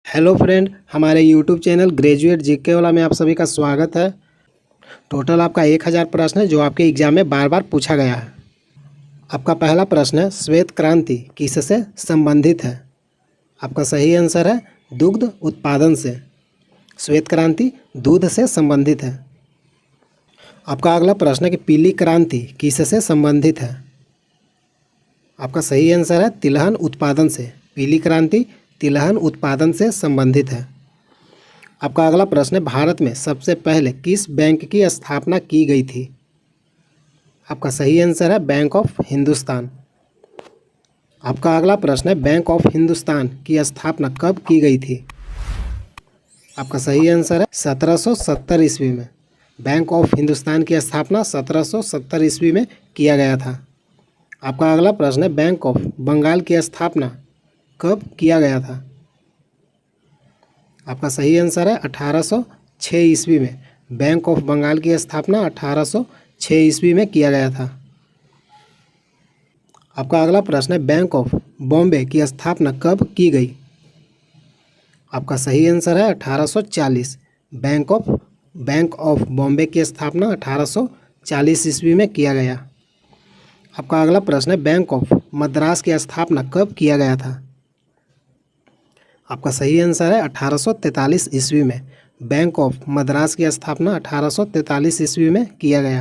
Hello friend, हमारे YouTube channel graduate GK वाला में आप सभी का स्वागत है। टोटल आपका 1000 प्रश्न है जो आपके एग्जाम में बार बार पूछा गया है। आपका पहला प्रश्न है, श्वेत क्रांति किससे संबंधित है? आपका सही आंसर है दुग्ध उत्पादन से। श्वेत क्रांति दूध से संबंधित है। आपका अगला प्रश्न है कि पीली क्रांति किससे संबंधित है? आपका सही आंसर है तिलहन उत्पादन से। पीली क्रांति तिलहन उत्पादन से संबंधित है। आपका अगला प्रश्न है, भारत में सबसे पहले किस बैंक की स्थापना की गई थी? आपका सही आंसर है बैंक ऑफ हिंदुस्तान। आपका अगला प्रश्न है, बैंक ऑफ हिंदुस्तान की स्थापना कब की गई थी? आपका सही आंसर है 1770 ईस्वी में। बैंक ऑफ हिंदुस्तान की स्थापना 1770 ईस्वी में किया गया था। आपका अगला प्रश्न है, बैंक ऑफ बंगाल की स्थापना कब किया गया था? आपका सही आंसर है 1806 ईस्वी में। बैंक ऑफ बंगाल की स्थापना 1806 ईस्वी में किया गया था। आपका अगला प्रश्न है, बैंक ऑफ बॉम्बे की स्थापना कब की गई? आपका सही आंसर है 1840। बैंक ऑफ बॉम्बे की स्थापना 1840 ईस्वी में किया गया। आपका अगला प्रश्न है, बैंक ऑफ मद्रास की स्थापना कब किया गया था? आपका सही आंसर है 1843 ईस्वी में। बैंक ऑफ मद्रास की स्थापना 1843 ईस्वी में किया गया।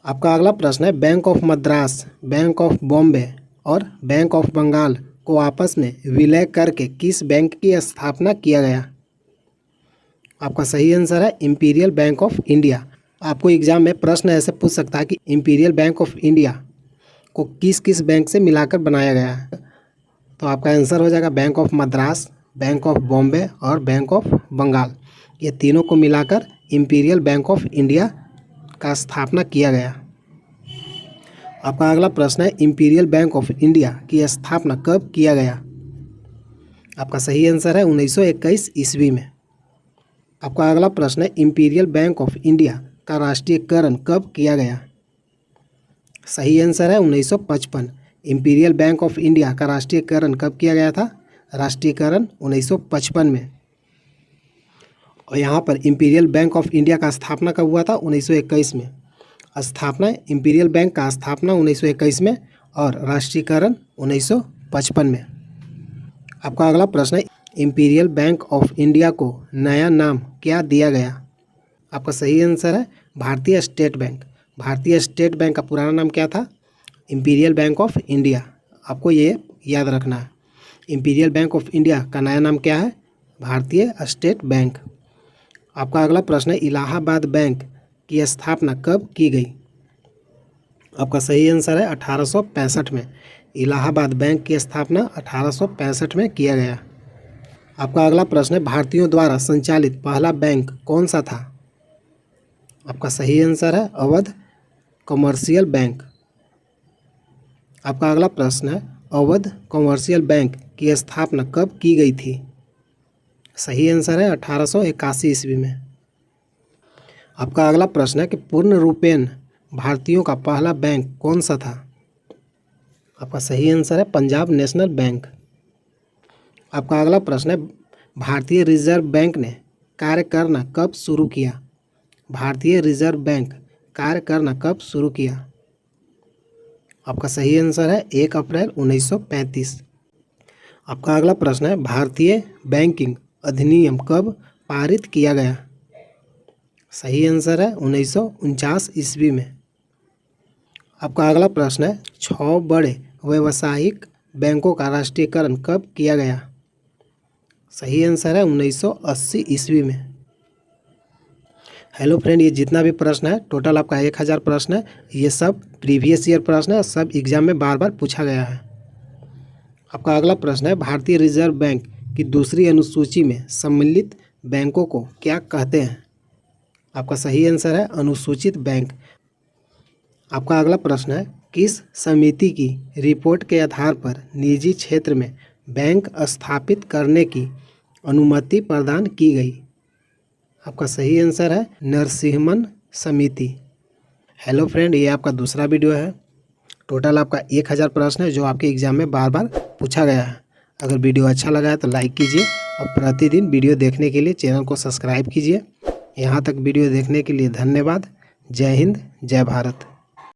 आपका अगला प्रश्न है, bank of Madras, bank of Bombay और बैंक ऑफ बंगाल को आपस में विलय करके किस बैंक की स्थापना किया गया? आपका सही आंसर है इंपीरियल बैंक ऑफ इंडिया। आपको एग्जाम में प्रश्न ऐसे पूछ सकता है कि इंपीरियल बैंक ऑफ इंडिया को किस किस बैंक से मिलाकर बनाया गया है? तो आपका आंसर हो जाएगा bank of Madras, bank of Bombay और बैंक ऑफ बंगाल। ये तीनों को मिलाकर इंपीरियल बैंक ऑफ इंडिया का स्थापना किया गया। आपका अगला प्रश्न है, इंपीरियल बैंक ऑफ इंडिया की स्थापना कब किया गया? आपका सही आंसर है 1921 ईस्वी में। आपका अगला प्रश्न है, इंपीरियल बैंक ऑफ इंडिया का राष्ट्रीयकरण कब किया गया? सही आंसर है 1955। इंपीरियल बैंक ऑफ इंडिया का राष्ट्रीयकरण कब किया गया था? राष्ट्रीयकरण 1955 में। और यहाँ पर इंपीरियल बैंक ऑफ इंडिया का स्थापना कब हुआ था? 1921 में। स्थापना इंपीरियल बैंक का स्थापना 1921 में और राष्ट्रीयकरण 1955 में। आपका अगला प्रश्न है, इंपीरियल बैंक ऑफ इंडिया को नया नाम क्या दिया गया? आपका सही आंसर है भारतीय स्टेट बैंक। भारतीय स्टेट बैंक का पुराना नाम क्या था? Imperial bank of India. आपको ये याद रखना है। इंपीरियल बैंक ऑफ इंडिया का नया नाम क्या है? भारतीय स्टेट बैंक। आपका अगला प्रश्न है, इलाहाबाद बैंक की स्थापना कब की गई? आपका सही आंसर है 1865 में। इलाहाबाद बैंक की स्थापना 1865 में किया गया। आपका अगला प्रश्न है, भारतीयों द्वारा संचालित पहला बैंक कौन सा था? आपका सही आंसर है अवध कमर्शियल बैंक। आपका अगला प्रश्न है, अवध कमर्शियल बैंक की स्थापना कब की गई थी? सही आंसर है 1881 ईस्वी में। आपका अगला प्रश्न है कि पूर्ण रूपेण भारतीयों का पहला बैंक कौन सा था? आपका सही आंसर है पंजाब नेशनल बैंक। आपका अगला प्रश्न है, भारतीय रिजर्व बैंक ने कार्य करना कब शुरू किया? भारतीय रिजर्व बैंक कार्य करना कब शुरू किया? आपका सही आंसर है 1 अप्रैल 1935। आपका अगला प्रश्न है, भारतीय बैंकिंग अधिनियम कब पारित किया गया? सही आंसर है 1949 ईस्वी में। आपका अगला प्रश्न है, 6 बड़े व्यावसायिक बैंकों का राष्ट्रीयकरण कब किया गया? सही आंसर है 1980 ईस्वी में। हेलो फ्रेंड, ये जितना भी प्रश्न है टोटल आपका 1000 प्रश्न है। ये सब प्रीवियस ईयर प्रश्न है, सब एग्जाम में बार बार पूछा गया है। आपका अगला प्रश्न है, भारतीय रिजर्व बैंक की दूसरी अनुसूची में सम्मिलित बैंकों को क्या कहते हैं? आपका सही आंसर है अनुसूचित बैंक। आपका अगला प्रश्न है, किस समिति की रिपोर्ट के आधार पर निजी क्षेत्र में बैंक स्थापित करने की अनुमति प्रदान की गई? आपका सही आंसर है नरसिम्हन समिति। हेलो फ्रेंड, ये आपका दूसरा वीडियो है। टोटल आपका 1000 प्रश्न है जो आपके एग्जाम में बार बार पूछा गया है। अगर वीडियो अच्छा लगा है तो लाइक कीजिए और प्रतिदिन वीडियो देखने के लिए चैनल को सब्सक्राइब कीजिए। यहाँ तक वीडियो देखने के लिए धन्यवाद। जय हिंद, जय भारत।